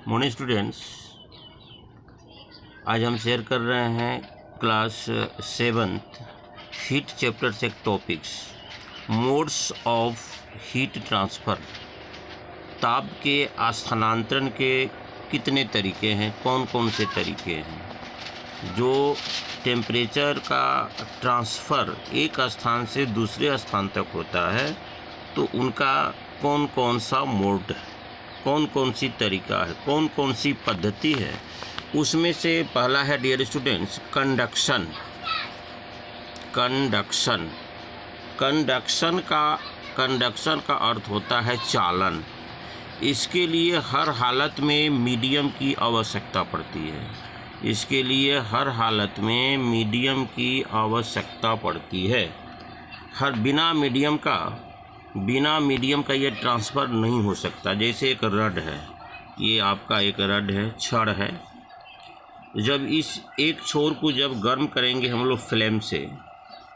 Morning students, आज हम share कर रहे हैं क्लास 7th हीट चैप्टर से topics modes of heat transfer. ताप के स्थानांतरण के कितने तरीके हैं, कौन कौन से तरीके हैं। जो टेम्परेचर का ट्रांसफ़र एक स्थान से दूसरे स्थान तक होता है तो उनका कौन कौन सा मोड है, कौन कौन सी तरीका है, कौन कौन सी पद्धति है। उसमें से पहला है dear students conduction. Conduction conduction का अर्थ होता है चालन। इसके लिए हर हालत में मीडियम की आवश्यकता पड़ती है। इसके लिए हर हालत में मीडियम की आवश्यकता पड़ती है। बिना मीडियम का ये ट्रांसफ़र नहीं हो सकता। जैसे एक रड है, ये आपका एक रड है, छड़ है। जब इस एक छोर को जब गर्म करेंगे हम लोग फ्लेम से,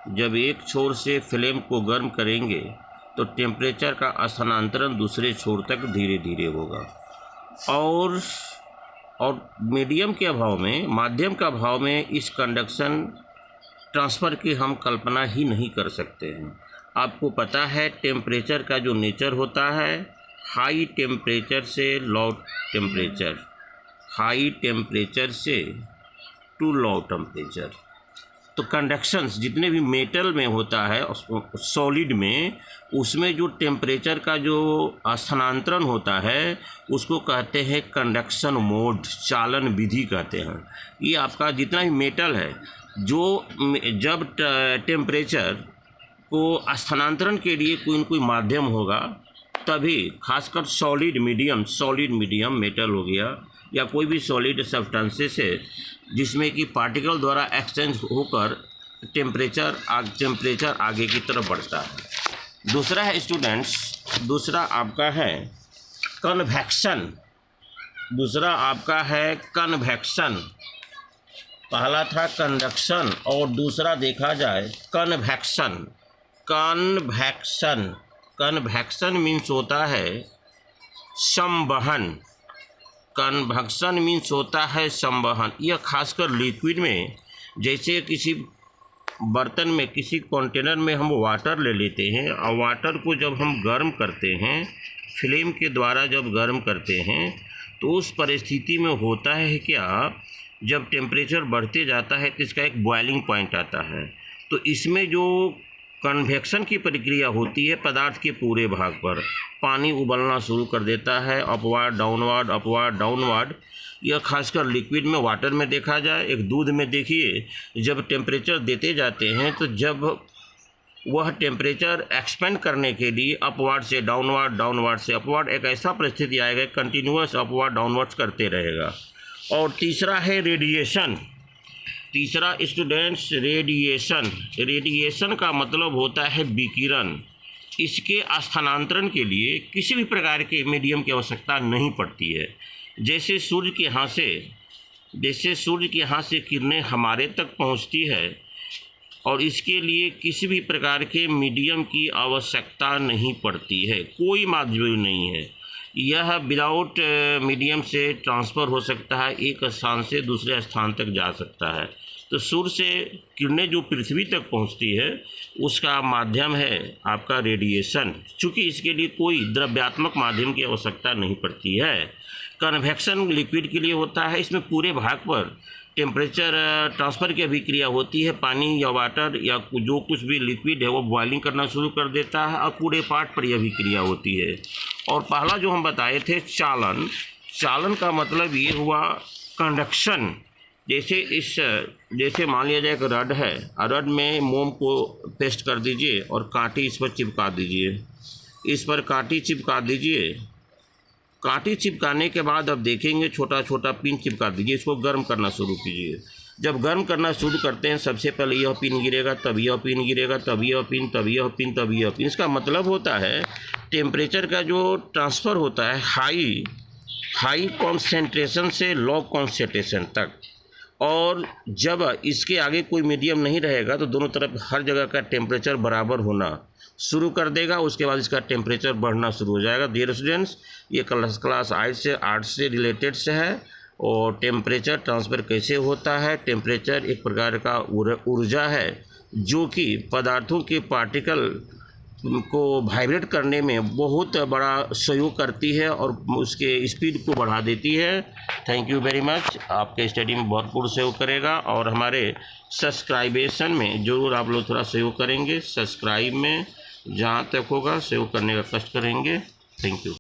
जब एक छोर से फ्लेम को गर्म करेंगे तो टेम्परेचर का स्थानांतरण दूसरे छोर तक धीरे धीरे होगा। और मीडियम के अभाव में, माध्यम का अभाव में इस कंडक्शन ट्रांसफ़र की हम कल्पना ही नहीं कर सकते हैं। आपको पता है टेम्परेचर का जो नेचर होता है, हाई टेम्परेचर से लो टेम्परेचर, हाई टेम्परेचर से टू लो टेम्परेचर। तो कंडक्शंस जितने भी मेटल में होता है, सॉलिड में, उसमें जो टेम्परेचर का जो स्थानांतरण होता है उसको कहते हैं कंडक्शन मोड, चालन विधि कहते हैं। ये आपका जितना भी मेटल है, जो जब टेम्परेचर को स्थानांतरण के लिए कोई न कोई माध्यम होगा तभी, खासकर सॉलिड मीडियम मेटल हो गया या कोई भी सॉलिड सब्सटेंसेस है जिसमें कि पार्टिकल द्वारा एक्सचेंज होकर टेम्परेचर आगे की तरफ बढ़ता है। दूसरा है स्टूडेंट्स, दूसरा आपका है कन्वेक्शन। दूसरा आपका है कन्वेक्शन। पहला था कंडक्शन और दूसरा देखा जाए कन्वेक्शन। कन्वेक्शन मीन्स होता है संवहन। कन्वेक्शन मीन्स होता है संवहन। यह खासकर लिक्विड में, जैसे किसी बर्तन में, किसी कंटेनर में हम वाटर ले लेते हैं और वाटर को जब हम गर्म करते हैं, फ्लेम के द्वारा जब गर्म करते हैं तो उस परिस्थिति में होता है क्या, जब टेम्परेचर बढ़ते जाता है तो इसका एक बॉइलिंग पॉइंट आता है। तो इसमें जो कन्वेक्शन की प्रक्रिया होती है, पदार्थ के पूरे भाग पर पानी उबलना शुरू कर देता है, अपवार्ड डाउनवार्ड। यह खासकर लिक्विड में, वाटर में देखा जाए, एक दूध में देखिए, जब टेम्परेचर देते जाते हैं तो जब वह टेम्परेचर एक्सपेंड करने के लिए अपवार्ड से डाउनवार्ड से अपवार्ड एक ऐसा परिस्थिति आएगा, कंटिन्यूअस अपवार्ड डाउनवर्ड्स करते रहेगा। और तीसरा है रेडिएशन। तीसरा स्टूडेंट्स रेडिएशन का मतलब होता है विकिरण। इसके स्थानांतरण के लिए किसी भी प्रकार के मीडियम की आवश्यकता नहीं पड़ती है। जैसे सूर्य के यहाँ से किरणें हमारे तक पहुंचती है और इसके लिए किसी भी प्रकार के मीडियम की आवश्यकता नहीं पड़ती है, कोई माध्यम नहीं है। यह विदाउट मीडियम से ट्रांसफ़र हो सकता है, एक स्थान से दूसरे स्थान तक जा सकता है। तो सूर्य से किरणें जो पृथ्वी तक पहुंचती है उसका माध्यम है आपका रेडिएशन, चूँकि इसके लिए कोई द्रव्यात्मक माध्यम की आवश्यकता नहीं पड़ती है। कन्वेक्शन लिक्विड के लिए होता है, इसमें पूरे भाग पर टेम्परेचर ट्रांसफ़र की अभिक्रिया होती है। पानी या वाटर या जो कुछ भी लिक्विड है वो बॉइलिंग करना शुरू कर देता है और पूरे पार्ट पर यह अभिक्रिया होती है। और पहला जो हम बताए थे चालन का मतलब ये हुआ कंडक्शन। जैसे मान लिया जाए एक रड है, रड में मोम को पेस्ट कर दीजिए और कांटी इस पर चिपका दीजिए। इस पर कांटी चिपका दीजिए। कांटी चिपकाने के बाद अब देखेंगे छोटा छोटा पिन चिपका दीजिए। इसको गर्म करना शुरू कीजिए। जब गर्म करना शुरू करते हैं, सबसे पहले यह पिन गिरेगा, तब यह पिन गिरेगा, तब यह पिन, तब यह पिन, तब यह पिन। इसका मतलब होता है टेम्परेचर का जो ट्रांसफ़र होता है हाई कॉन्सेंट्रेशन से लो कॉन्सेंट्रेशन तक। और जब इसके आगे कोई मीडियम नहीं रहेगा तो दोनों तरफ हर जगह का टेम्परेचर बराबर होना, शुरू कर देगा, उसके बाद इसका टेम्परेचर बढ़ना शुरू हो जाएगा। डियर स्टूडेंट्स, ये क्लास 8 से रिलेटेड से है। और टेम्परेचर ट्रांसफ़र कैसे होता है? टेम्परेचर एक प्रकार का ऊर्जा है जो कि पदार्थों के पार्टिकल को वाइब्रेट करने में बहुत बड़ा सहयोग करती है और उसके स्पीड को बढ़ा देती है। Thank you very much. आपके स्टडी में भरपूर सहयोग करेगा और हमारे सब्सक्राइबेशन में ज़रूर आप लोग थोड़ा सहयोग करेंगे। सब्सक्राइब में जहाँ तक होगा सहयोग करने का कष्ट करेंगे। Thank you.